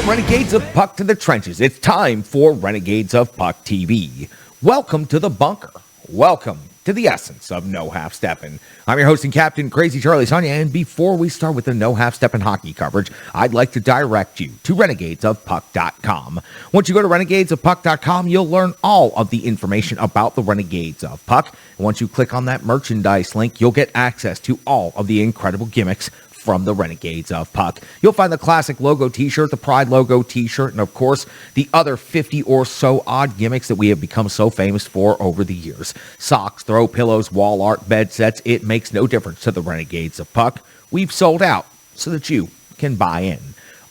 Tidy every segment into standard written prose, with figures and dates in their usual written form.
Renegades of Puck to the trenches. It's time for Renegades of Puck TV. Welcome to the bunker. Welcome to the essence of No Half Steppin'. I'm your host and captain, Crazy Charlie Saunier, and before we start with the No Half Steppin' hockey coverage, I'd like to direct you to renegadesofpuck.com. Once you go to renegadesofpuck.com, you'll learn all of the information about the Renegades of Puck. And once you click on that merchandise link, you'll get access to all of the incredible gimmicks from the Renegades of Puck. You'll find the classic logo t-shirt, the Pride logo t-shirt, and of course, the other 50 or so odd gimmicks that we have become so famous for over the years. Socks, throw pillows, wall art, bed sets, it makes no difference to the Renegades of Puck. We've sold out so that you can buy in.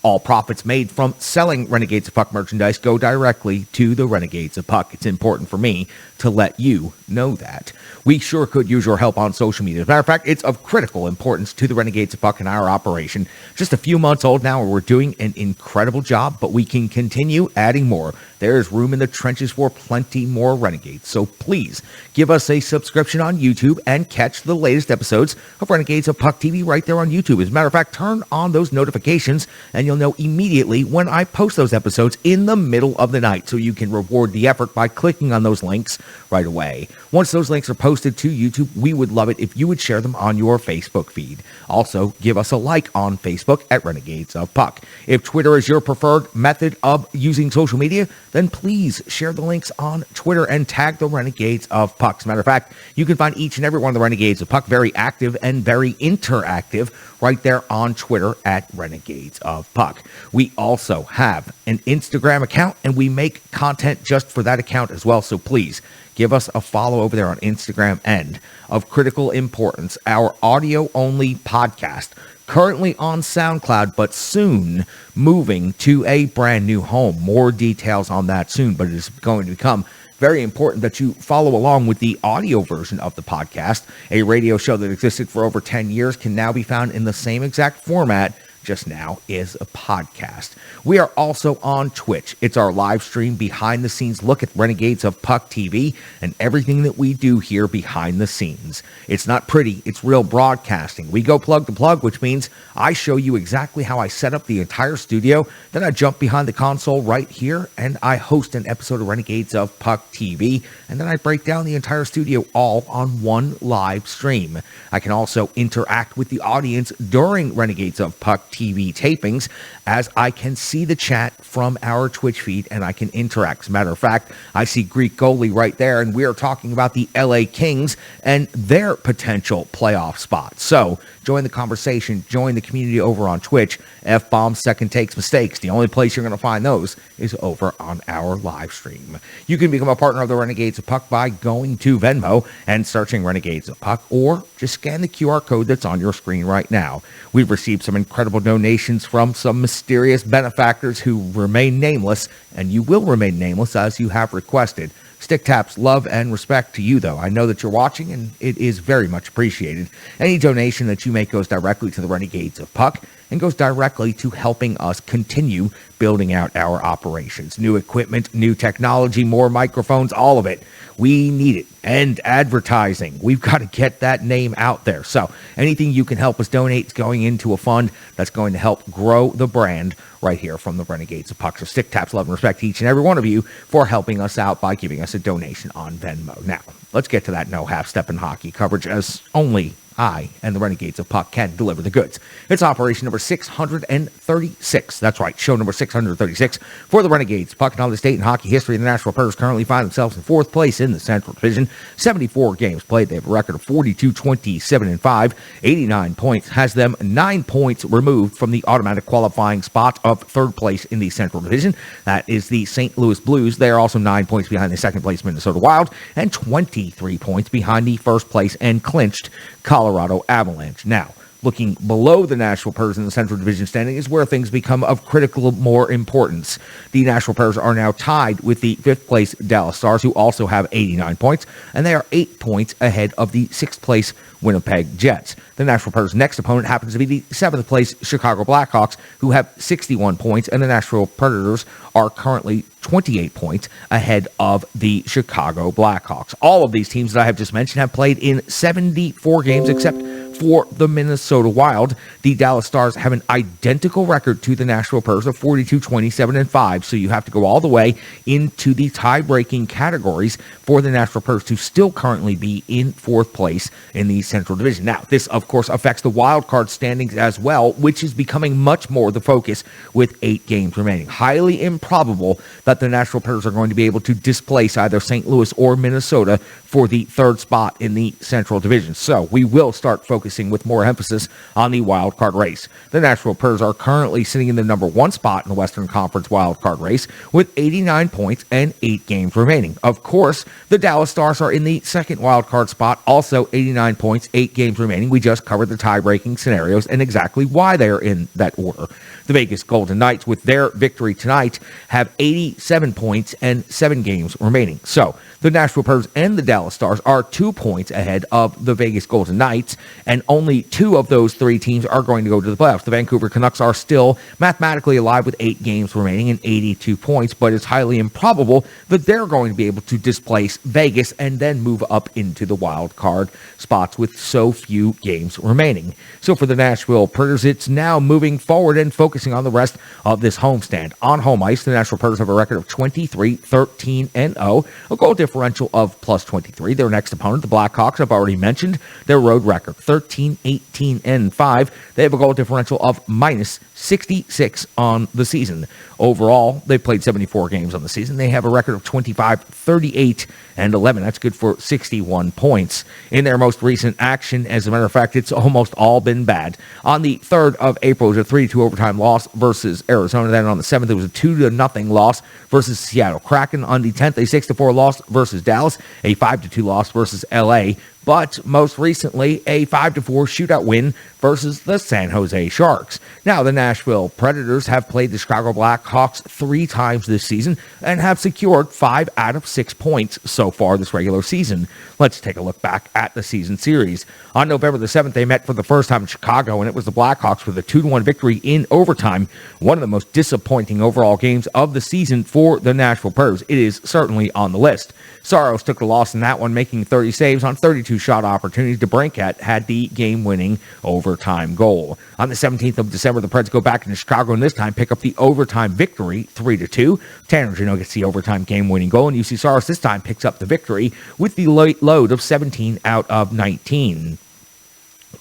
All profits made from selling Renegades of Puck merchandise go directly to the Renegades of Puck. It's important for me to let you know that. We sure could use your help on social media. As a matter of fact, it's of critical importance to the Renegades of Puck and our operation. Just a few months old now, we're doing an incredible job, but we can continue adding more. There's room in the trenches for plenty more Renegades. So please give us a subscription on YouTube and catch the latest episodes of Renegades of Puck TV right there on YouTube. As a matter of fact, turn on those notifications and you'll know immediately when I post those episodes in the middle of the night. So you can reward the effort by clicking on those links right away. Once those links are posted to YouTube, we would love it if you would share them on your Facebook feed. Also, give us a like on Facebook at Renegades of Puck. If Twitter is your preferred method of using social media, then please share the links on Twitter and tag the Renegades of Puck. As a matter of fact, you can find each and every one of the Renegades of Puck very active and very interactive right there on Twitter at Renegades of Puck. We also have an Instagram account, and we make content just for that account as well. So please give us a follow over there on Instagram. And of critical importance, our audio-only podcast, currently on SoundCloud, but soon moving to a brand new home. More details on that soon, but it is going to become very important that you follow along with the audio version of the podcast. A radio show that existed for over 10 years can now be found in the same exact format, just now is a podcast. We are also on Twitch. It's our live stream behind the scenes look at Renegades of Puck TV and everything that we do here behind the scenes. It's not pretty, it's real broadcasting. We go plug to plug, which means I show you exactly how I set up the entire studio. Then I jump behind the console right here and I host an episode of Renegades of Puck TV. And then I break down the entire studio all on one live stream. I can also interact with the audience during Renegades of Puck TV tapings, as I can see the chat from our Twitch feed and I can interact. As a matter of fact, I see Greek goalie right there, and we are talking about the LA Kings and their potential playoff spot. So join the conversation, join the community over on Twitch. F-bombs, second takes, mistakes. The only place you're going to find those is over on our live stream. You can become a partner of the Renegades of Puck by going to Venmo and searching Renegades of Puck, or just scan the QR code that's on your screen right now. We've received some incredible donations from some mysterious benefactors who remain nameless, and you will remain nameless as you have requested. Stick taps, love, and respect to you, though. I know that you're watching, and it is very much appreciated. Any donation that you make goes directly to the Renegades of Puck and goes directly to helping us continue building out our operations. New equipment, new technology, more microphones, all of it. We need it. And advertising. We've got to get that name out there. So anything you can help us donate is going into a fund that's going to help grow the brand right here from the Renegades of Puck. So stick taps, love, and respect to each and every one of you for helping us out by giving us a donation on Venmo. Now, let's get to that no half-step in hockey coverage, as only I and the Renegades of Puck can deliver the goods. It's operation number 636. That's right, show number 636 for the Renegades. Puck and all the state and hockey history. The Nashville Preds currently find themselves in fourth place in the Central Division. 74 games played. They have a record of 42-27-5. 89 points has them 9 points removed from the automatic qualifying spot of third place in the Central Division. That is the St. Louis Blues. They are also 9 points behind the second place Minnesota Wild and 23 points behind the first place and clinched Colorado Avalanche. Now, looking below the Nashville Preds in the Central Division standing is where things become of critical more importance. The Nashville Preds are now tied with the fifth place Dallas Stars, who also have 89 points, and they are 8 points ahead of the sixth place Winnipeg Jets. The Nashville Preds' next opponent happens to be the seventh place Chicago Blackhawks, who have 61 points, and the Nashville Predators are currently 28 points ahead of the Chicago Blackhawks. All of these teams that I have just mentioned have played in 74 games, except For the Minnesota Wild, the Dallas Stars have an identical record to the Nashville Preds of 42-27-5, so you have to go all the way into the tie-breaking categories for the Nashville Preds to still currently be in fourth place in the Central Division. Now, this, of course, affects the wild card standings as well, which is becoming much more the focus with 8 games remaining. Highly improbable that the Nashville Preds are going to be able to displace either St. Louis or Minnesota for the third spot in the Central Division. So we will start focusing with more emphasis on the wild card race. The Nashville Preds are currently sitting in the number 1 spot in the Western Conference wild card race with 89 points and 8 games remaining. Of course, the Dallas Stars are in the second wild card spot, also 89 points, 8 games remaining. We just covered the tie-breaking scenarios and exactly why they're in that order. The Vegas Golden Knights, with their victory tonight, have 87 points and 7 games remaining. So the Nashville Preds and the Dallas Stars are 2 points ahead of the Vegas Golden Knights, and only 2 of those 3 teams are going to go to the playoffs. The Vancouver Canucks are still mathematically alive with 8 games remaining and 82 points, but it's highly improbable that they're going to be able to displace Vegas and then move up into the wild card spots with so few games remaining. So for the Nashville Preds, it's now moving forward and focusing on the rest of this homestand. On home ice, the Nashville Preds have a record of 23-13-0, a goal differential of plus 23. Their next opponent, the Blackhawks, I've already mentioned their road record, 13-18-5. They have a goal differential of minus 66 on the season. Overall, they've played 74 games on the season. They have a record of 25-38-11. That's good for 61 points. In their most recent action, as a matter of fact, it's almost all been bad. On the 3rd of April, it was a 3-2 overtime loss versus Arizona. Then on the 7th, it was a 2-0 loss versus Seattle Kraken. On the 10th, a 6-4 loss versus Dallas, a 5-2 loss versus LA. But most recently, a 5-4 shootout win versus the San Jose Sharks. Now, the Nashville Predators have played the Chicago Blackhawks 3 times this season and have secured 5 out of 6 points so far this regular season. Let's take a look back at the season series. On November the 7th, they met for the first time in Chicago, and it was the Blackhawks with a 2-1 victory in overtime. One of the most disappointing overall games of the season for the Nashville Preds. It is certainly on the list. Saros took the loss in that one, making 30 saves on 32 shot opportunities. DeBrincat had the game-winning overtime goal. On the 17th of December, the Preds go back into Chicago and this time pick up the overtime victory, 3-2. Tanner Jeannot gets the overtime game-winning goal, and UC Saros this time picks up the victory with the late load of 17 out of 19.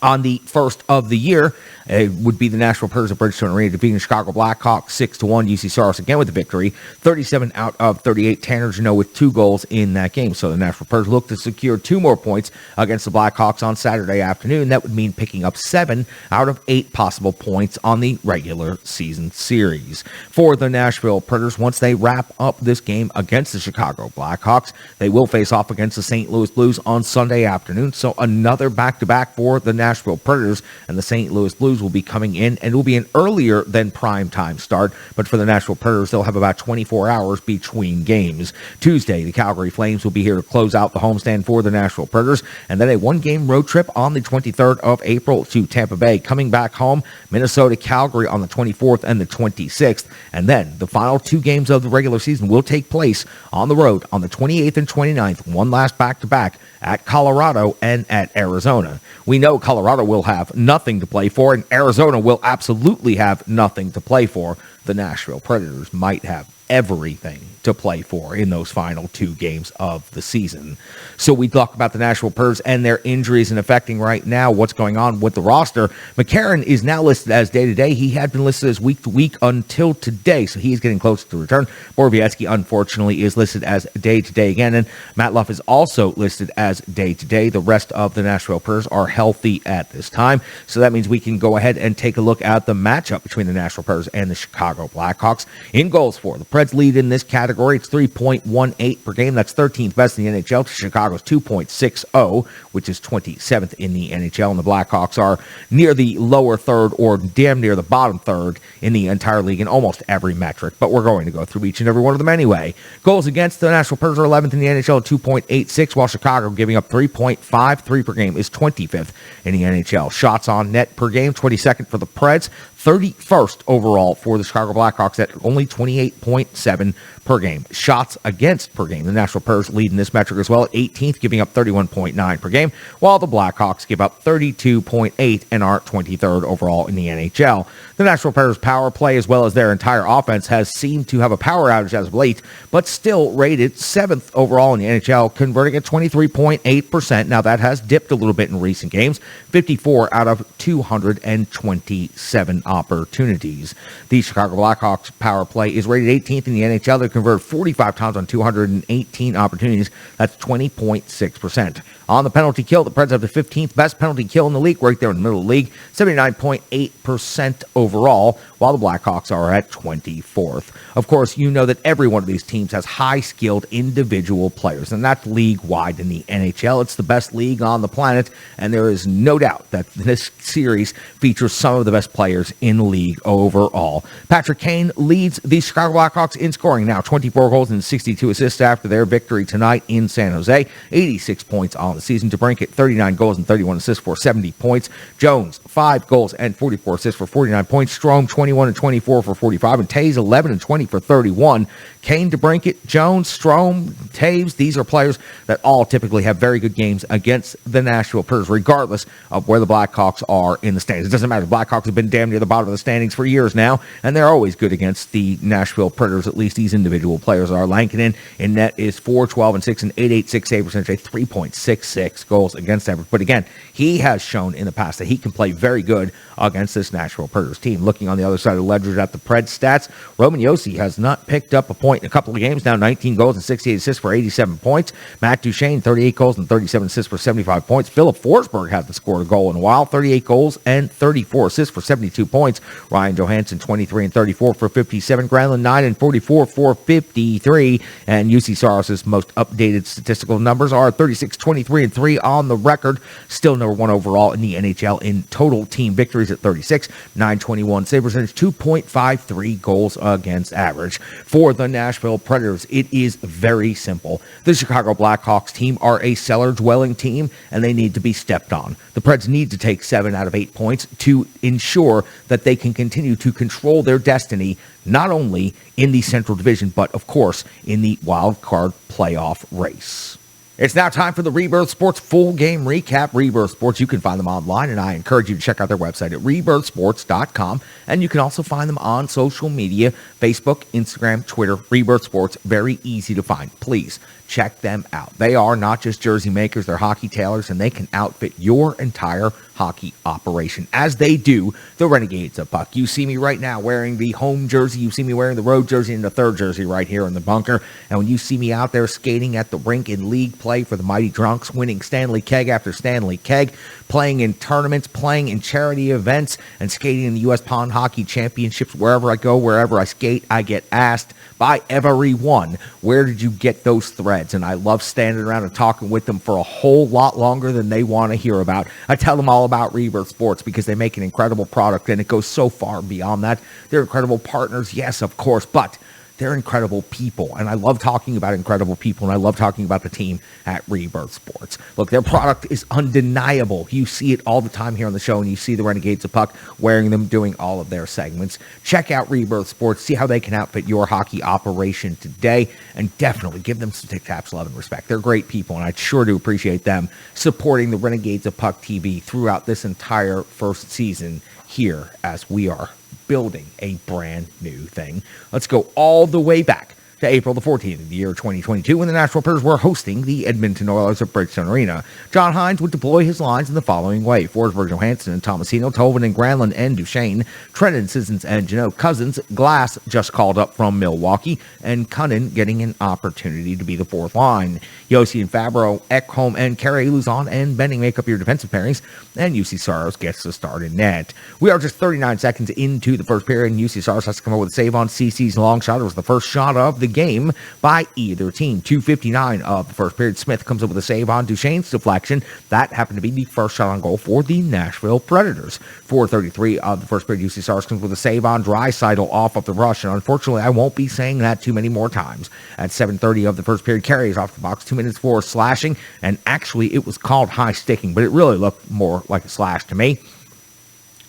On the 1st of the year, it would be the Nashville Preds of Bridgestone Arena defeating the Chicago Blackhawks 6-1. UC Saros again with the victory. 37 out of 38. Tanner Jeannot with 2 goals in that game. So the Nashville Preds look to secure 2 more points against the Blackhawks on Saturday afternoon. That would mean picking up 7 out of 8 possible points on the regular season series. For the Nashville Predators, once they wrap up this game against the Chicago Blackhawks, they will face off against the St. Louis Blues on Sunday afternoon. So another back-to-back for the Nashville Predators, and the St. Louis Blues will be coming in, and it will be an earlier than prime time start, but for the Nashville Predators, they'll have about 24 hours between games. Tuesday, the Calgary Flames will be here to close out the homestand for the Nashville Predators, and then a 1-game road trip on the 23rd of April to Tampa Bay. Coming back home, Minnesota, Calgary on the 24th and the 26th, and then the final 2 games of the regular season will take place on the road on the 28th and 29th, one last back-to-back at Colorado and at Arizona. We know Colorado will have nothing to play for, and Arizona will absolutely have nothing to play for. The Nashville Predators might have everything to play for in those final 2 games of the season. So we talk about the Nashville Preds and their injuries and affecting right now what's going on with the roster. McCarron is now listed as day-to-day. He had been listed as week-to-week until today, so he's getting close to return. Borowiecki, unfortunately, is listed as day-to-day again, and Matt Luff is also listed as day-to-day. The rest of the Nashville Preds are healthy at this time, so that means we can go ahead and take a look at the matchup between the Nashville Preds and the Chicago Blackhawks. In goals for the Preds lead in this category. It's 3.18 per game. That's 13th best in the NHL to Chicago's 2.60, which is 27th in the NHL. And the Blackhawks are near the lower third or damn near the bottom third in the entire league in almost every metric. But we're going to go through each and every one of them anyway. Goals against the Nashville Preds are 11th in the NHL at 2.86, while Chicago, giving up 3.53 per game, is 25th in the NHL. Shots on net per game, 22nd for the Preds, 31st overall for the Chicago Blackhawks at only 28.7 per game. Shots against per game. The Nashville Predators lead in this metric as well at 18th, giving up 31.9 per game, while the Blackhawks give up 32.8 and are 23rd overall in the NHL. The Nashville Predators power play, as well as their entire offense, has seemed to have a power outage as of late, but still rated 7th overall in the NHL, converting at 23.8%. Now that has dipped a little bit in recent games, 54 out of 227 opportunities. The Chicago Blackhawks power play is rated 18th in the NHL. They convert 45 times on 218 opportunities. That's 20.6%. On the penalty kill, the Preds have the 15th best penalty kill in the league, right there in the middle of the league, 79.8% overall, while the Blackhawks are at 24th. Of course, you know that every one of these teams has high-skilled individual players, and that's league-wide in the NHL. It's the best league on the planet, and there is no doubt that this series features some of the best players in the league overall. Patrick Kane leads the Chicago Blackhawks in scoring now, 24 goals and 62 assists after their victory tonight in San Jose, 86 points on the season. DeBrincat, 39 goals and 31 assists for 70 points. Jones, 5 goals and 44 assists for 49 points. Strome, 21 and 24 for 45. And Taves, 11 and 20 for 31. Kane, DeBrincat, Jones, Strome, Taves, these are players that all typically have very good games against the Nashville Predators, regardless of where the Blackhawks are in the standings. It doesn't matter. The Blackhawks have been damn near the bottom of the standings for years now, and they're always good against the Nashville Predators. At least these individual players are. Lankinen in net is 4-12 and 6 and 8.86 save percentage, a 3.66 goals against average. But again, he has shown in the past that he can play very good against this Nashville Predators team. Looking on the other side of the ledger at the Preds stats, Roman Josi has not picked up a point in a couple of games now, 19 goals and 68 assists for 87 points. Matt Duchene, 38 goals and 37 assists for 75 points. Philip Forsberg hasn't scored a goal in a while, 38 goals and 34 assists for 72 points. Ryan Johansson, 23 and 34 for 57. Granlund, 9 and 44 for 53. And UC Saros' most updated statistical numbers are 36, 23 and 3 on the record. Still number one overall in the NHL in total team victories at 36, 921 save percentage, 2.53 goals against average. For the Nashville Predators, it is very simple. The Chicago Blackhawks team are a cellar-dwelling team, and they need to be stepped on. The Preds need to take 7 out of 8 points to ensure that they can continue to control their destiny, not only in the Central Division, but, of course, in the wild card playoff race. It's now time for the Rebirth Sports full game recap. Rebirth Sports, you can find them online, and I encourage you to check out their website at rebirthsports.com. And you can also find them on social media, Facebook, Instagram, Twitter, Rebirth Sports. Very easy to find. Please check them out. They are not just jersey makers, they're hockey tailors, and they can outfit your entire hockey operation, as they do the Renegades of Puck. You see me right now wearing the home jersey, you see me wearing the road jersey and the third jersey right here in the bunker, and when you see me out there skating at the rink in league play for the Mighty Drunks, winning Stanley Keg after Stanley Keg, playing in tournaments, playing in charity events, and skating in the U.S. Pond Hockey Championships, wherever I go, wherever I skate, I get asked by everyone, where did you get those threads? And I love standing around and talking with them for a whole lot longer than they want to hear about. I tell them all about Rebirth Sports because they make an incredible product, and it goes so far beyond that. They're incredible partners, yes, of course, but they're incredible people, and I love talking about incredible people, and I love talking about the team at Rebirth Sports. Look, their product is undeniable. You see it all the time here on the show, and you see the Renegades of Puck wearing them, doing all of their segments. Check out Rebirth Sports, see how they can outfit your hockey operation today, and definitely give them some Tic Tacs love and respect. They're great people, and I'd sure do appreciate them supporting the Renegades of Puck TV throughout this entire first season here as we are building a brand new thing. Let's go all the way back to April the 14th of the year 2022 when the Nashville Predators were hosting the Edmonton Oilers at Bridgestone Arena. John Hines would deploy his lines in the following way: Forsberg, Johansson, and Tomasino, Tolvin and Granlund and Duchene, Trenton, Sissons, and Jeannot, Cousins, Glass just called up from Milwaukee, and Cunnin getting an opportunity to be the fourth line. Josi and Fabro, Ekholm, and Carey Luzon and Benning make up your defensive pairings, and UC Saros gets the start in net. We are just 39 seconds into the first period, and UC Saros has to come up with a save on CC's long shot. It was the first shot of the game by either team. 2:59 of the first period, Smith comes up with a save on Duchene's deflection. That happened to be the first shot on goal for the Nashville Predators. 4:33 of the first period, UC Saros comes with a save on Draisaitl off of the rush, and unfortunately I won't be saying that too many more times. At 7:30 of the first period, Carey is off the box, 2 minutes for slashing, and actually it was called high sticking, but it really looked more like a slash to me.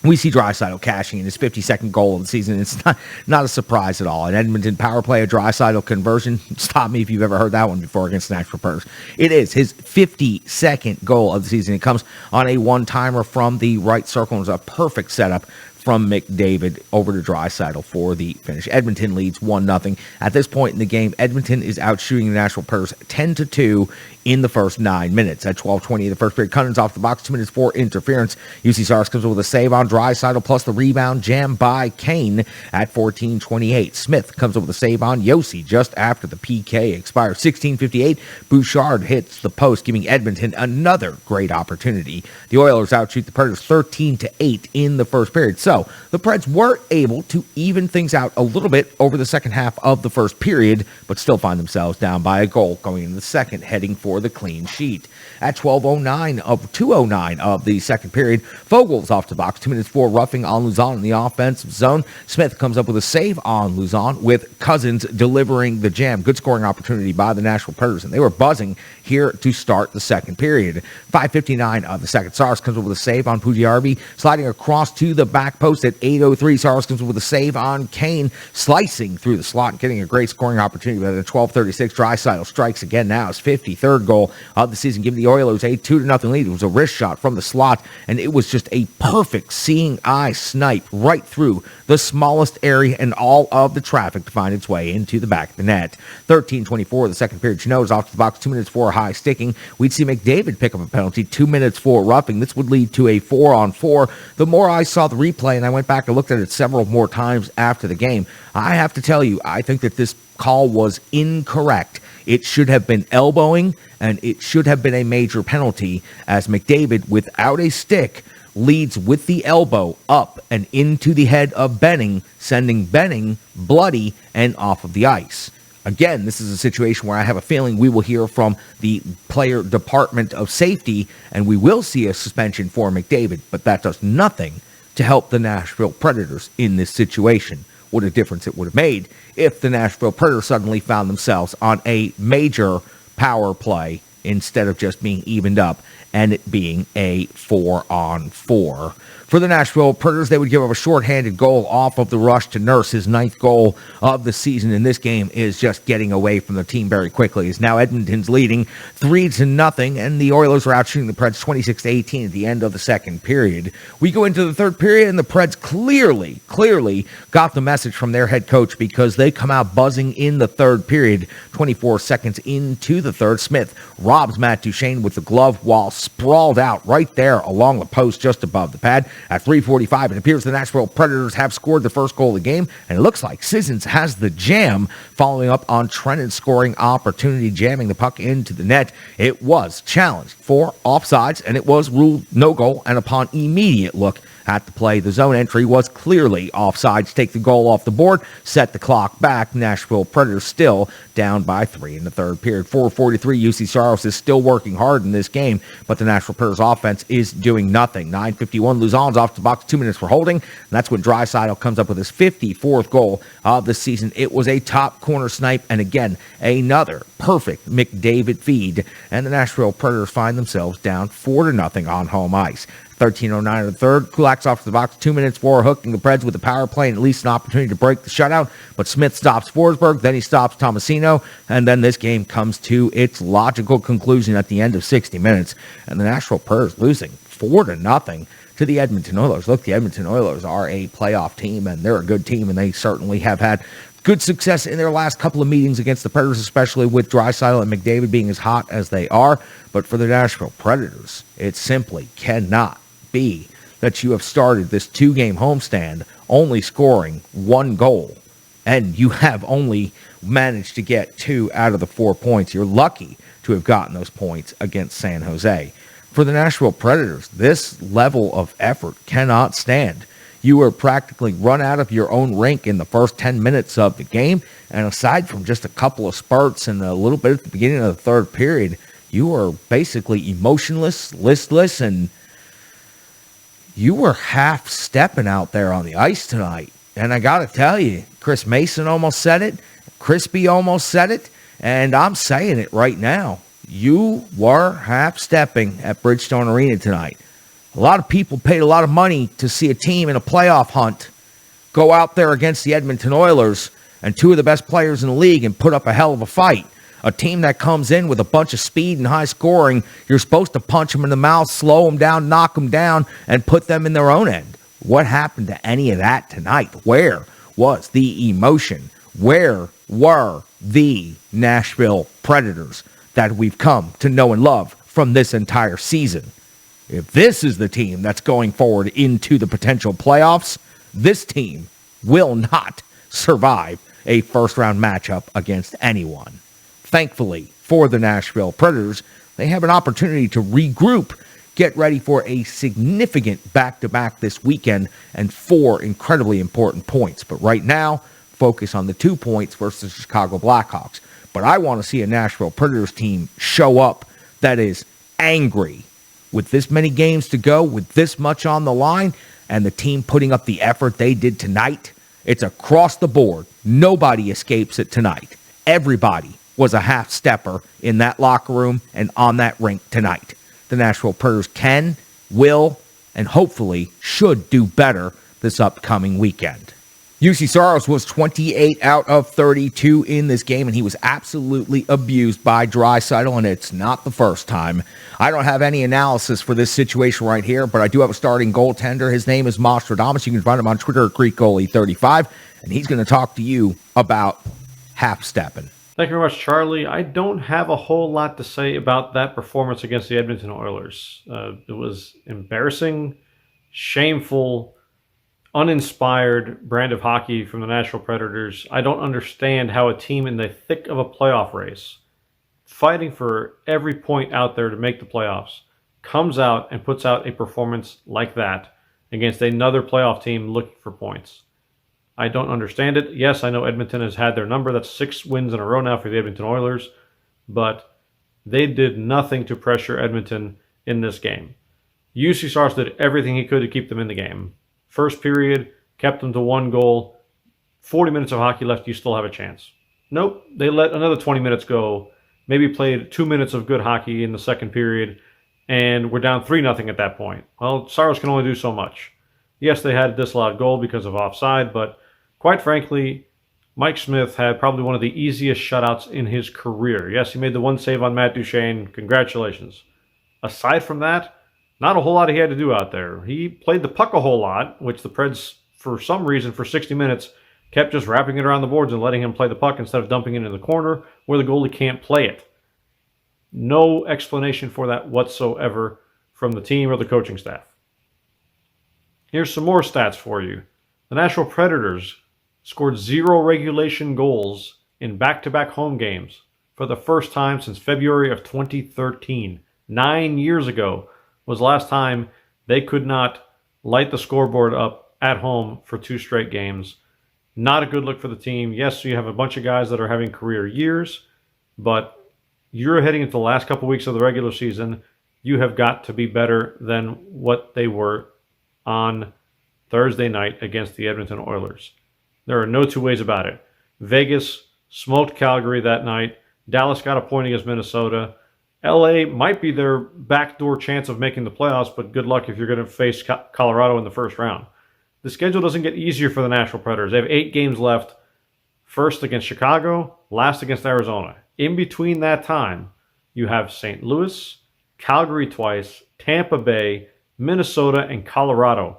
we see Draisaitl cashing in his 52nd goal of the season. It's not a surprise at all. An Edmonton power play, a Draisaitl conversion. Stop me if you've ever heard that one before against Nashville Predators. It is his 52nd goal of the season. It comes on a one-timer from the right circle. It's a perfect setup from McDavid over to Draisaitl for the finish. Edmonton leads 1-0. At this point in the game, Edmonton is out shooting the Nashville Predators 10-2 in the first 9 minutes. At 12:20 in the first period, Cunning's off the box, 2 minutes for interference. UC Saros comes with a save on Draisaitl plus the rebound jammed by Kane at 14:28. Smith comes up with a save on Yossi just after the PK expires. 16:58, Bouchard hits the post, giving Edmonton another great opportunity. The Oilers outshoot the Predators 13-8 in the first period. So the Preds were able to even things out a little bit over the second half of the first period, but still find themselves down by a goal going into the second, heading for the clean sheet. At 2:09 of the second period, Fogel's off the box, 2 minutes for roughing on Luzon in the offensive zone. Smith comes up with a save on Luzon, with Cousins delivering the jam. Good scoring opportunity by the Nashville Predators, and they were buzzing here to start the second period. 5:59 of the second, Saros comes up with a save on Pugiarvi, sliding across to the back post at 8:03. Saros comes up with a save on Kane, slicing through the slot and getting a great scoring opportunity. But at 12:36, Draisaitl strikes again now, his 53rd goal of the season, giving the Oilers a 2-0 lead. It was a wrist shot from the slot, and it was just a perfect seeing eye snipe right through the smallest area in all of the traffic to find its way into the back of the net. 13:24 of the second period, Chenot's off to the box, 2 minutes for high sticking. We'd see McDavid pick up a penalty, 2 minutes for roughing. This would lead to a 4-on-4. The more I saw the replay, and I went back and looked at it several more times after the game, I have to tell you, I think that this call was incorrect. It should have been elbowing, and it should have been a major penalty, as McDavid, without a stick, leads with the elbow up and into the head of Benning, sending Benning bloody and off of the ice. Again, this is a situation where I have a feeling we will hear from the player department of safety, and we will see a suspension for McDavid, but that does nothing to help the Nashville Predators in this situation. What a difference it would have made if the Nashville Predators suddenly found themselves on a major power play instead of just being evened up and it being a 4-on-4. For the Nashville Predators, they would give up a shorthanded goal off of the rush to Nurse. His 9th goal of the season in this game is just getting away from the team very quickly. As now Edmonton's leading 3-0, and the Oilers are out shooting the Preds 26-18 at the end of the second period. We go into the third period, and the Preds clearly got the message from their head coach, because they come out buzzing in the third period. 24 seconds into the third, Smith robs Matt Duchene with the glove while sprawled out right there along the post just above the pad. At 3:45, it appears the Nashville Predators have scored the first goal of the game, and it looks like Sissons has the jam, following up on Trennan's scoring opportunity, jamming the puck into the net. It was challenged for offsides, and it was ruled no goal, and upon immediate look at the play, the zone entry was clearly offsides. Take the goal off the board, set the clock back. Nashville Predators still down by 3 in the third period. 4:43, UC Saros is still working hard in this game, but the Nashville Predators offense is doing nothing. 9:51, Luzon's off the box, 2 minutes for holding, and that's when Draisaitl comes up with his 54th goal of the season. It was a top corner snipe, and again, another perfect McDavid feed, and the Nashville Predators find themselves down 4-0 on home ice. 13:09 of the third, Kulak's off the box, 2 minutes for hooking the Preds with a power play and at least an opportunity to break the shutout, but Smith stops Forsberg, then he stops Tomasino, and then this game comes to its logical conclusion at the end of 60 minutes, and the Nashville Predators losing 4-0 to the Edmonton Oilers. Look, the Edmonton Oilers are a playoff team, and they're a good team, and they certainly have had good success in their last couple of meetings against the Predators, especially with Draisaitl and McDavid being as hot as they are. But for the Nashville Predators, it simply cannot be that you have started this 2-game homestand only scoring 1 goal, and you have only managed to get 2 out of the 4 points. You're lucky to have gotten those points against San Jose. For the Nashville Predators, this level of effort cannot stand. You were practically run out of your own rink in the first 10 minutes of the game, and aside from just a couple of spurts and a little bit at the beginning of the third period, you were basically emotionless, listless, and you were half-stepping out there on the ice tonight. And I got to tell you, Chris Mason almost said it, Crispy almost said it, and I'm saying it right now. You were half-stepping at Bridgestone Arena tonight. A lot of people paid a lot of money to see a team in a playoff hunt go out there against the Edmonton Oilers and two of the best players in the league and put up a hell of a fight. A team that comes in with a bunch of speed and high scoring, you're supposed to punch them in the mouth, slow them down, knock them down, and put them in their own end. What happened to any of that tonight? Where was the emotion? Where were the Nashville Predators that we've come to know and love from this entire season? If this is the team that's going forward into the potential playoffs, this team will not survive a first-round matchup against anyone. Thankfully for the Nashville Predators, they have an opportunity to regroup, get ready for a significant back-to-back this weekend, and 4 incredibly important points. But right now, focus on the 2 points versus the Chicago Blackhawks. But I want to see a Nashville Predators team show up that is angry with this many games to go, with this much on the line, and the team putting up the effort they did tonight. It's across the board. Nobody escapes it tonight. Everybody was a half-stepper in that locker room and on that rink tonight. The Nashville Predators can, will, and hopefully should do better this upcoming weekend. UC Saros was 28 out of 32 in this game, and he was absolutely abused by Draisaitl, and it's not the first time. I don't have any analysis for this situation right here, but I do have a starting goaltender. His name is Mostradamus. You can find him on Twitter at GreekGoalie35, and he's going to talk to you about half-stepping. Thank you very much, Charlie. I don't have a whole lot to say about that performance against the Edmonton Oilers. It was embarrassing, shameful, uninspired brand of hockey from the Nashville Predators. I don't understand how a team in the thick of a playoff race, fighting for every point out there to make the playoffs, comes out and puts out a performance like that against another playoff team looking for points. I don't understand it. Yes, I know Edmonton has had their number. That's 6 wins in a row now for the Edmonton Oilers, but they did nothing to pressure Edmonton in this game. UC Saros did everything he could to keep them in the game. First period, kept them to 1 goal. 40 minutes of hockey left, you still have a chance. Nope, they let another 20 minutes go, maybe played 2 minutes of good hockey in the second period, and we're down 3-0 at that point. Well, Saros can only do so much. Yes, they had a disallowed goal because of offside, but quite frankly, Mike Smith had probably one of the easiest shutouts in his career. Yes, he made the 1 save on Matt Duchene. Congratulations. Aside from that, not a whole lot he had to do out there. He played the puck a whole lot, which the Preds, for some reason, for 60 minutes, kept just wrapping it around the boards and letting him play the puck instead of dumping it in the corner where the goalie can't play it. No explanation for that whatsoever from the team or the coaching staff. Here's some more stats for you. The Nashville Predators scored 0 regulation goals in back-to-back home games for the first time since February of 2013. 9 years ago was the last time they could not light the scoreboard up at home for 2 straight games. Not a good look for the team. Yes, you have a bunch of guys that are having career years, but you're heading into the last couple weeks of the regular season. You have got to be better than what they were on Thursday night against the Edmonton Oilers. There are no 2 ways about it. Vegas smoked Calgary that night. Dallas got a point against Minnesota. LA might be their backdoor chance of making the playoffs, but good luck if you're going to face Colorado in the first round. The schedule doesn't get easier for the Nashville Predators. They have 8 games left. First against Chicago, last against Arizona. In between that time, you have St. Louis, Calgary twice, Tampa Bay, Minnesota, and Colorado.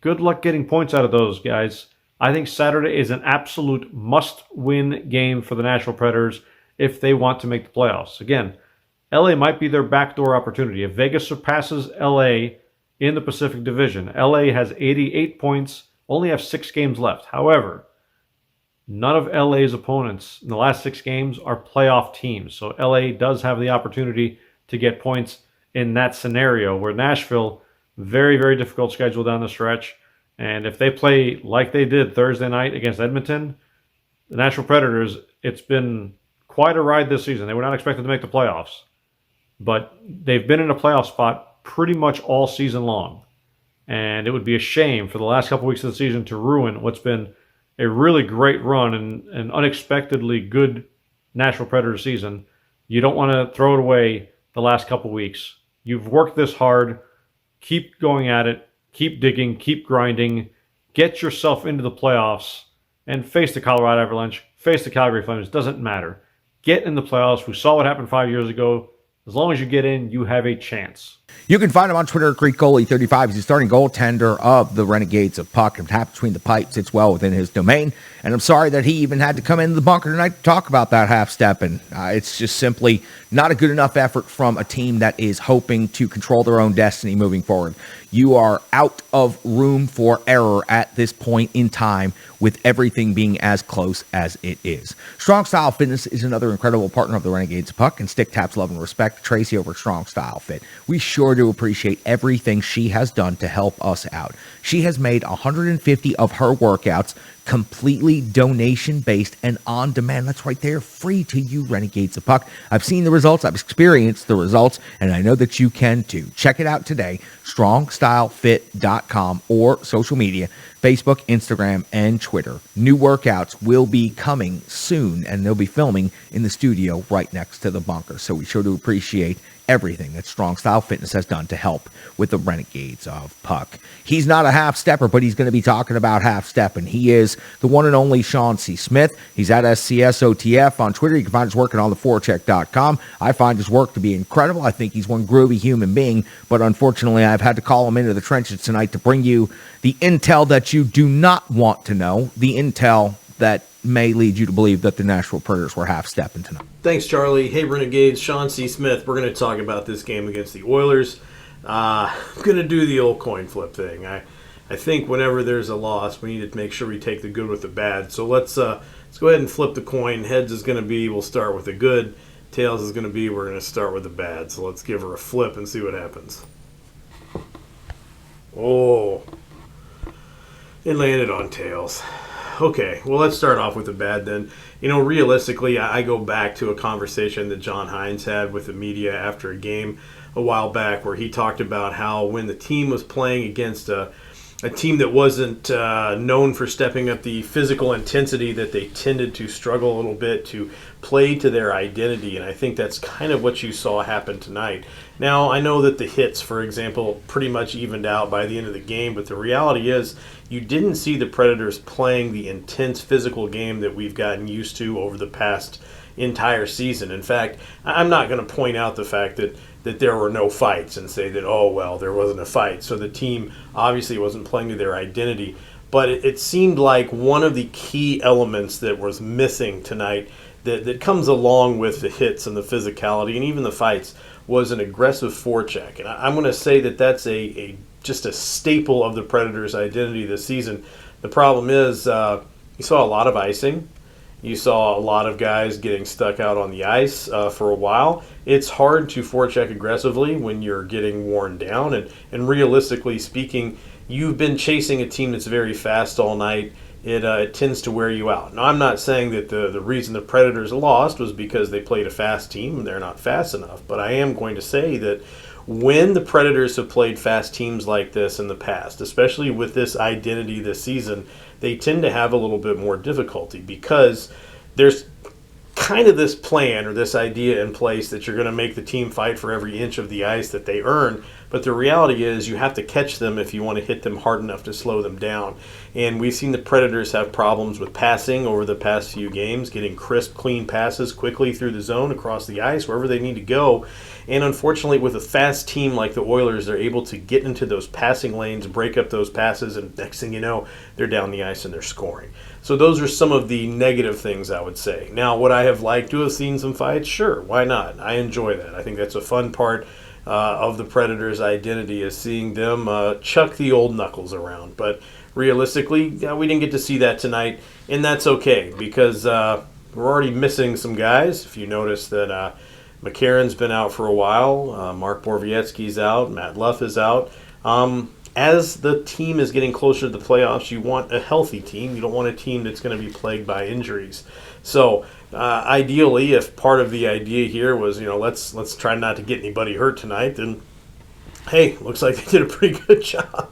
Good luck getting points out of those, guys. I think Saturday is an absolute must-win game for the Nashville Predators if they want to make the playoffs. Again, LA might be their backdoor opportunity. If Vegas surpasses LA in the Pacific Division, LA has 88 points, only have 6 games left. However, none of LA's opponents in the last 6 games are playoff teams. So LA does have the opportunity to get points in that scenario where Nashville, very, very difficult schedule down the stretch. And if they play like they did Thursday night against Edmonton, the Nashville Predators, it's been quite a ride this season. They were not expected to make the playoffs, but they've been in a playoff spot pretty much all season long. And it would be a shame for the last couple weeks of the season to ruin what's been a really great run and an unexpectedly good Nashville Predators season. You don't want to throw it away the last couple weeks. You've worked this hard. keep going at it, keep digging, keep grinding, get yourself into the playoffs, and face the Colorado Avalanche, face the Calgary Flames. Doesn't matter. Get in the playoffs. We saw what happened 5 years ago. As long as you get in, you have a chance. You can find him on Twitter at GreekGoalie35. He's the starting goaltender of the Renegades of Puck. And Tap Between the Pipes sits well within his domain. And I'm sorry that he even had to come into the bunker tonight to talk about that half-step. And it's just simply not a good enough effort from a team that is hoping to control their own destiny moving forward. You are out of room for error at this point in time, with everything being as close as it is. Strong Style Fitness is another incredible partner of the Renegades of Puck, and Stick Tap's love and respect to Tracy over at Strong Style Fit. We sure do appreciate everything she has done to help us out. She has made 150 of her workouts completely donation-based and on-demand. That's right there, free to you, Renegades of Puck. I've seen the results, I've experienced the results, and I know that you can too. Check it out today, strongstylefit.com, or social media, Facebook, Instagram, and Twitter. New workouts will be coming soon, and they'll be filming in the studio right next to the bunker. So we sure do appreciate everything that Strong Style Fitness has done to help with the Renegades of Puck. He's not a half-stepper, but he's going to be talking about half-stepping. He is the one and only Sean C. Smith. He's at SCSOTF on Twitter. You can find his work on theforecheck.com. I find his work to be incredible. I think he's one groovy human being, but unfortunately I've had to call him into the trenches tonight to bring you the intel that you do not want to know, the intel that may lead you to believe that the Nashville Predators were half-stepping tonight. Thanks, Charlie. Hey, Renegades. Sean C. Smith. We're going to talk about this game against the Oilers. I'm going to do the old coin flip thing. I think whenever there's a loss, we need to make sure we take the good with the bad. So let's go ahead and flip the coin. Heads is going to be we'll start with the good. Tails is going to be we're going to start with the bad. So let's give her a flip and see what happens. Oh, it landed on tails. Okay, well, let's start off with the bad then. You know, realistically, I go back to a conversation that John Hines had with the media after a game a while back where he talked about how when the team was playing against a team that wasn't known for stepping up the physical intensity, that they tended to struggle a little bit to play to their identity, and I think that's kind of what you saw happen tonight. Now, I know that the hits, for example, pretty much evened out by the end of the game, but the reality is you didn't see the Predators playing the intense physical game that we've gotten used to over the past entire season. In fact, I'm not going to point out the fact that there were no fights and say that, oh, well, there wasn't a fight. So the team obviously wasn't playing to their identity. But it seemed like one of the key elements that was missing tonight that comes along with the hits and the physicality and even the fights was an aggressive forecheck. And I'm going to say that that's just a staple of the Predators' identity this season. The problem is you saw a lot of icing. You saw a lot of guys getting stuck out on the ice for a while. It's hard to forecheck aggressively when you're getting worn down. And realistically speaking, you've been chasing a team that's very fast all night. It tends to wear you out. Now, I'm not saying that the reason the Predators lost was because they played a fast team and they're not fast enough. But I am going to say that when the Predators have played fast teams like this in the past, especially with this identity this season, they tend to have a little bit more difficulty because there's kind of this plan or this idea in place that you're going to make the team fight for every inch of the ice that they earn. But the reality is you have to catch them if you want to hit them hard enough to slow them down. And we've seen the Predators have problems with passing over the past few games, getting crisp, clean passes quickly through the zone, across the ice, wherever they need to go. And unfortunately, with a fast team like the Oilers, they're able to get into those passing lanes, break up those passes, and next thing you know, they're down the ice and they're scoring. So those are some of the negative things I would say. Now, would I have liked to have seen some fights? Sure, why not? I enjoy that. I think that's a fun part of the Predators' identity, is seeing them chuck the old knuckles around. But realistically, we didn't get to see that tonight, and that's okay because we're already missing some guys. If you notice that McCarron's been out for a while, Mark Borowiecki's out, Matt Luff is out. As the team is getting closer to the playoffs, you want a healthy team. You don't want a team that's going to be plagued by injuries. So ideally, if part of the idea here was, let's try not to get anybody hurt tonight, then hey, looks like they did a pretty good job.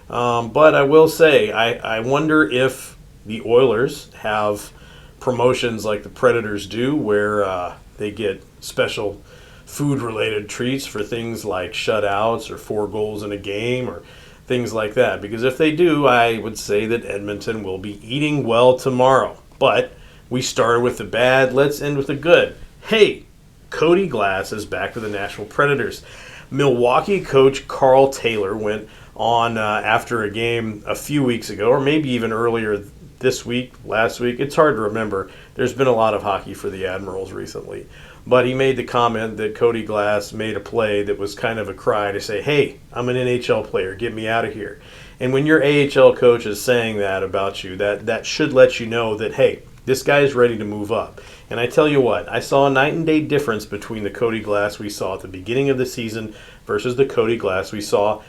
But I will say, I wonder if the Oilers have promotions like the Predators do, where they get special food-related treats for things like shutouts or 4 goals in a game or things like that. Because if they do, I would say that Edmonton will be eating well tomorrow. But we started with the bad. Let's end with the good. Hey, Cody Glass is back with the Nashville Predators. Milwaukee coach Carl Taylor went on after a game a few weeks ago, or maybe even earlier this week, last week. It's hard to remember. There's been a lot of hockey for the Admirals recently. But he made the comment that Cody Glass made a play that was kind of a cry to say, hey, I'm an NHL player. Get me out of here. And when your AHL coach is saying that about you, that should let you know that, hey, this guy is ready to move up. And I tell you what, I saw a night and day difference between the Cody Glass we saw at the beginning of the season versus the Cody Glass we saw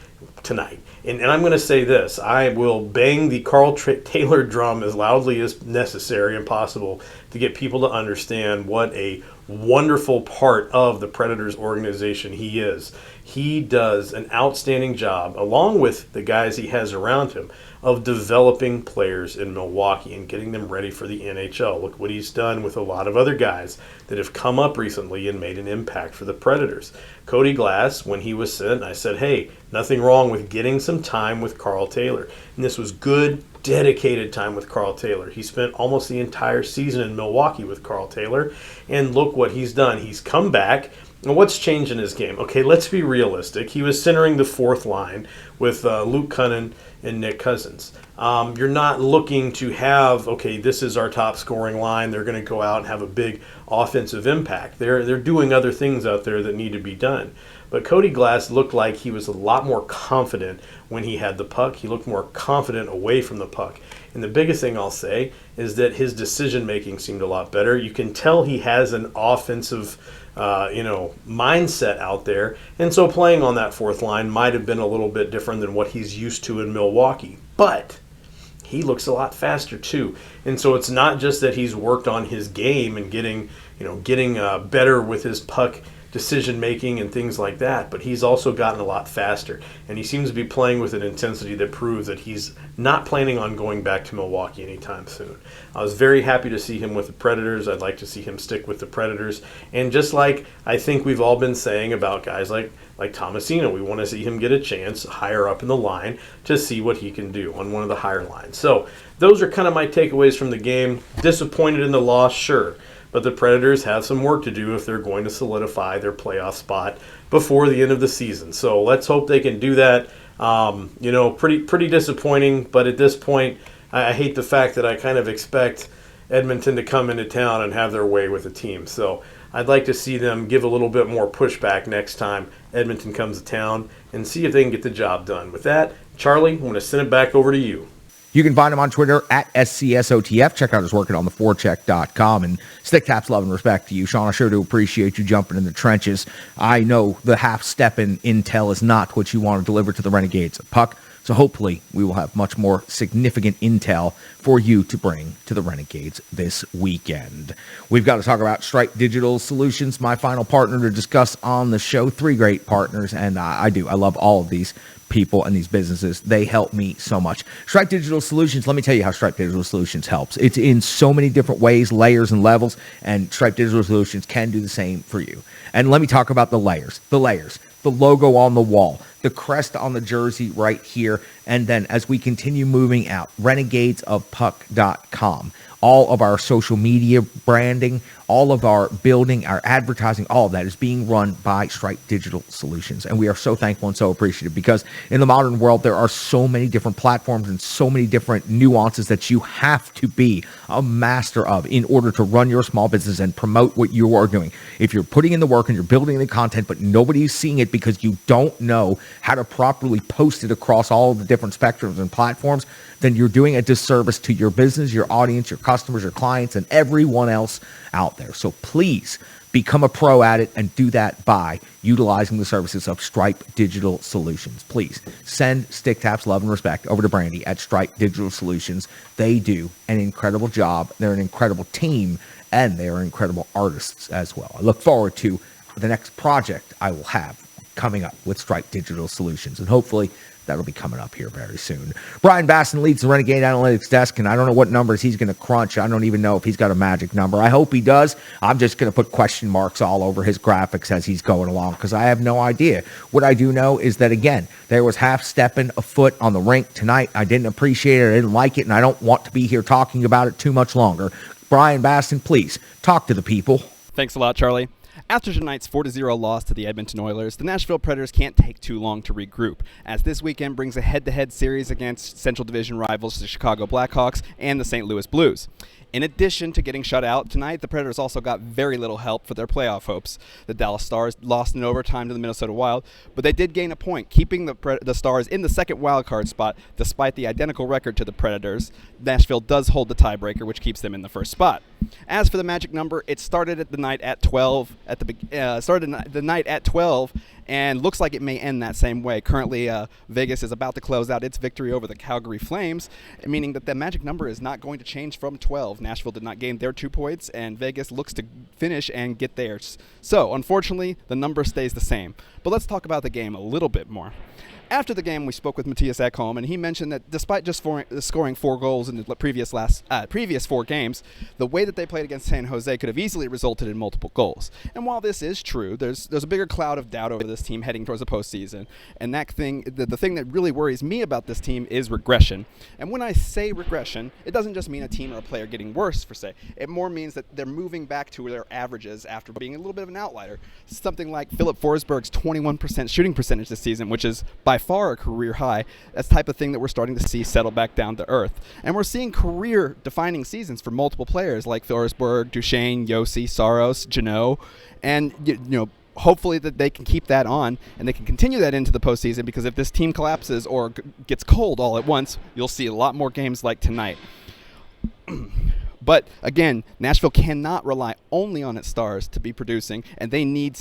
tonight. And I'm going to say this. I will bang the Carl Taylor drum as loudly as necessary and possible to get people to understand what a wonderful part of the Predators organization he is. He does an outstanding job, along with the guys he has around him, of developing players in Milwaukee and getting them ready for the NHL. Look what he's done with a lot of other guys that have come up recently and made an impact for the Predators. Cody Glass, when he was sent, I said, hey, nothing wrong with getting some time with Carl Taylor. And this was good, dedicated time with Carl Taylor. He spent almost the entire season in Milwaukee with Carl Taylor. And look what he's done. He's come back. And what's changed in his game? Okay, let's be realistic. He was centering the fourth line with Luke Cunnin and Nick Cousins. You're not looking to have, okay, this is our top scoring line. They're going to go out and have a big offensive impact. They're doing other things out there that need to be done. But Cody Glass looked like he was a lot more confident when he had the puck. He looked more confident away from the puck. And the biggest thing I'll say is that his decision-making seemed a lot better. You can tell he has an offensive mindset out there. And so playing on that fourth line might have been a little bit different than what he's used to in Milwaukee. But he looks a lot faster too. And so it's not just that he's worked on his game and getting better with his puck decision making and things like that, but he's also gotten a lot faster, and he seems to be playing with an intensity that proves that he's not planning on going back to Milwaukee anytime soon. I was very happy to see him with the Predators. I'd like to see him stick with the Predators, and just like I think we've all been saying about guys like Tomasino, we want to see him get a chance higher up in the line to see what he can do on one of the higher lines. So those are kind of my takeaways from the game. Disappointed in the loss, sure. But the Predators have some work to do if they're going to solidify their playoff spot before the end of the season. So let's hope they can do that. Pretty disappointing. But at this point, I hate the fact that I kind of expect Edmonton to come into town and have their way with the team. So I'd like to see them give a little bit more pushback next time Edmonton comes to town and see if they can get the job done. With that, Charlie, I'm going to send it back over to you. You can find him on Twitter at SCSOTF. Check out his work on theforecheck.com. And stick taps, love and respect to you, Sean. I sure do appreciate you jumping in the trenches. I know the half-stepping intel is not what you want to deliver to the Renegades of Puck. So hopefully we will have much more significant intel for you to bring to the Renegades this weekend. We've got to talk about Stripe Digital Solutions, my final partner to discuss on the show. 3 great partners, and I love all of these people and these businesses. They help me so much. Stripe Digital Solutions, let me tell you how Stripe Digital Solutions helps. It's in so many different ways, layers and levels, and Stripe Digital Solutions can do the same for you. And let me talk about the layers, the logo on the wall, the crest on the jersey right here, and then as we continue moving out, renegadesofpuck.com. All of our social media branding, all of our building, our advertising, all of that is being run by Stripe Digital Solutions. And we are so thankful and so appreciative because in the modern world, there are so many different platforms and so many different nuances that you have to be a master of in order to run your small business and promote what you are doing. If you're putting in the work and you're building the content, but nobody's seeing it because you don't know how to properly post it across all of the different spectrums and platforms, then you're doing a disservice to your business, your audience, your customers, your clients, and everyone else out there. So please become a pro at it and do that by utilizing the services of Stripe Digital Solutions. Please send stick taps, love, and respect over to Brandy at Stripe Digital Solutions. They do an incredible job. They're an incredible team, and they are incredible artists as well. I look forward to the next project I will have coming up with Stripe Digital Solutions, and hopefully That'll be coming up here very soon. Brian Basson leads the Renegade Analytics desk, and I don't know what numbers he's going to crunch. I don't even know if he's got a magic number. I hope he does. I'm just going to put question marks all over his graphics as he's going along because I have no idea. What I do know is that, again, there was half-stepping a foot on the rink tonight. I didn't appreciate it. I didn't like it, and I don't want to be here talking about it too much longer. Brian Basson, please, talk to the people. Thanks a lot, Charlie. After tonight's 4-0 loss to the Edmonton Oilers, the Nashville Predators can't take too long to regroup, as this weekend brings a head-to-head series against Central Division rivals the Chicago Blackhawks and the St. Louis Blues. In addition to getting shut out tonight, the Predators also got very little help for their playoff hopes. The Dallas Stars lost in overtime to the Minnesota Wild, but they did gain a point, keeping the Stars in the second wildcard spot despite the identical record to the Predators. Nashville does hold the tiebreaker, which keeps them in the first spot. As for the magic number, it started at the night at 12. And looks like it may end that same way. Currently, Vegas is about to close out its victory over the Calgary Flames, meaning that the magic number is not going to change from 12. Nashville did not gain their 2 points, and Vegas looks to finish and get theirs. So, unfortunately, the number stays the same. But let's talk about the game a little bit more. After the game, we spoke with Matthias Ekholm, and he mentioned that despite just scoring 4 goals in the previous 4 games, the way that they played against San Jose could have easily resulted in multiple goals. And while this is true, there's a bigger cloud of doubt over this team heading towards the postseason. And the thing that really worries me about this team is regression. And when I say regression, it doesn't just mean a team or a player getting worse, per se. It more means that they're moving back to their averages after being a little bit of an outlier. Something like Philip Forsberg's 21% shooting percentage this season, which is by far a career high. That's the type of thing that we're starting to see settle back down to earth. And we're seeing career-defining seasons for multiple players like Forsberg, Duchesne, Yossi, Saros, Janot, and hopefully that they can keep that on and they can continue that into the postseason, because if this team collapses or gets cold all at once, you'll see a lot more games like tonight. But again, Nashville cannot rely only on its stars to be producing, and they need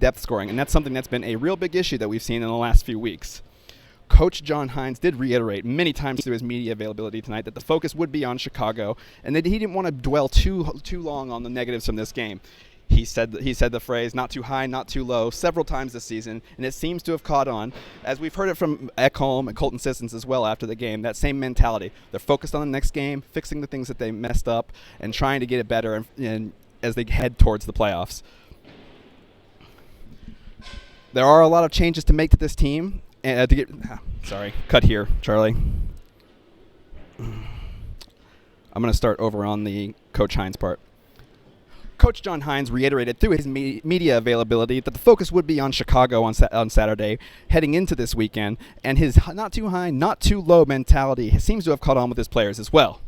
depth scoring, and that's something that's been a real big issue that we've seen in the last few weeks. Coach John Hynes did reiterate many times through his media availability tonight that the focus would be on Chicago, and that he didn't want to dwell too long on the negatives from this game. He said the phrase, not too high, not too low, several times this season, and it seems to have caught on, as we've heard it from Ekholm and Colton Sissons as well after the game, that same mentality. They're focused on the next game, fixing the things that they messed up, and trying to get it better and as they head towards the playoffs. There are a lot of changes to make to this team. Cut here, Charlie. I'm going to start over on the Coach Hynes part. Coach John Hynes reiterated through his media availability that the focus would be on Chicago on Saturday heading into this weekend, and his not too high, not too low mentality seems to have caught on with his players as well.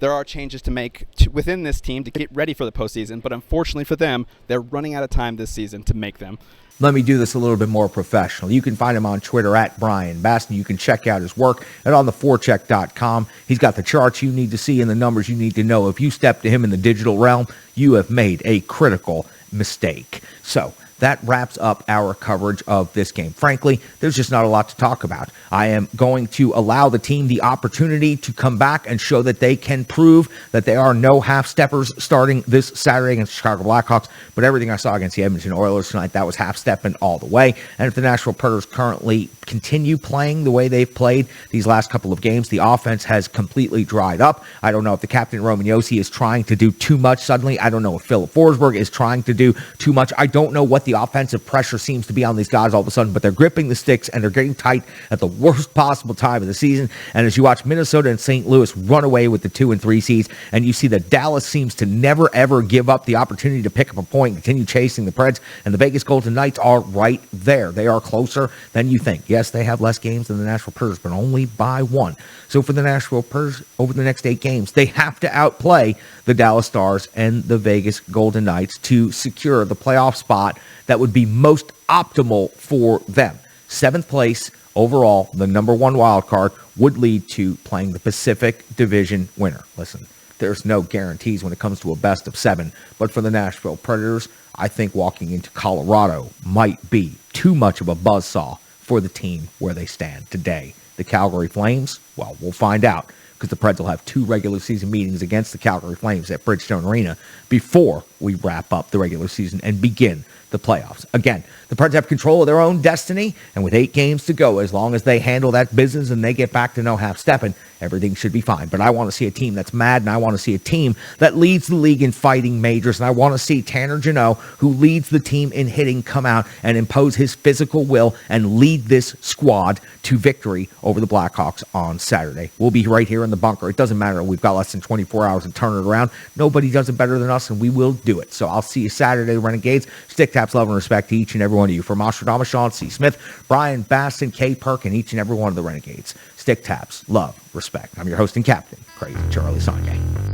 There are changes to make within this team to get ready for the postseason, but unfortunately for them, they're running out of time this season to make them. Let me do this a little bit more professional. You can find him on Twitter at Brian Baston. You can check out his work at ontheforecheck.com. He's got the charts you need to see and the numbers you need to know. If you step to him in the digital realm, you have made a critical mistake. So that wraps up our coverage of this game. Frankly, there's just not a lot to talk about. I am going to allow the team the opportunity to come back and show that they can prove that they are no half-steppers starting this Saturday against the Chicago Blackhawks. But everything I saw against the Edmonton Oilers tonight, that was half-stepping all the way. And if the Nashville Predators currently continue playing the way they've played these last couple of games, the offense has completely dried up. I don't know if the captain, Roman Josi, is trying to do too much suddenly. I don't know if Philip Forsberg is trying to do too much. I don't know what the offensive pressure seems to be on these guys all of a sudden, but they're gripping the sticks and they're getting tight at the worst possible time of the season. And as you watch Minnesota and St. Louis run away with the 2 and 3 seeds, and you see that Dallas seems to never ever give up the opportunity to pick up a point and continue chasing the Preds, and the Vegas Golden Knights are right there. They are closer than you think. Yes, they have less games than the Nashville Predators, but only by 1. So for the Nashville Predators over the next 8 games, they have to outplay the Dallas Stars and the Vegas Golden Knights to secure the playoff spot that would be most optimal for them. 7th place overall, the number 1 wild card, would lead to playing the Pacific Division winner. Listen, there's no guarantees when it comes to a best of 7, but for the Nashville Predators, I think walking into Colorado might be too much of a buzzsaw for the team where they stand today the Calgary Flames? Well, we'll find out, because the Preds will have 2 regular season meetings against the Calgary Flames at Bridgestone Arena before we wrap up the regular season and begin the playoffs. Again, the Preds have control of their own destiny, and with 8 games to go, as long as they handle that business and they get back to no half stepping, everything should be fine. But I want to see a team that's mad, and I want to see a team that leads the league in fighting majors, and I want to see Tanner Jeannot, who leads the team in hitting, come out and impose his physical will and lead this squad to victory over the Blackhawks on Saturday. We'll be right here in the bunker. It doesn't matter. We've got less than 24 hours to turn it around. Nobody does it better than us, and we will do it. So I'll see you Saturday, Renegades. Stick taps, love, and respect to each and every one of you. From Ostradamus, Sean C. Smith, Brian Baston, K. Perk, and each and every one of the Renegades. Stick taps, love, respect. I'm your host and captain, Crazy Charlie Saunier.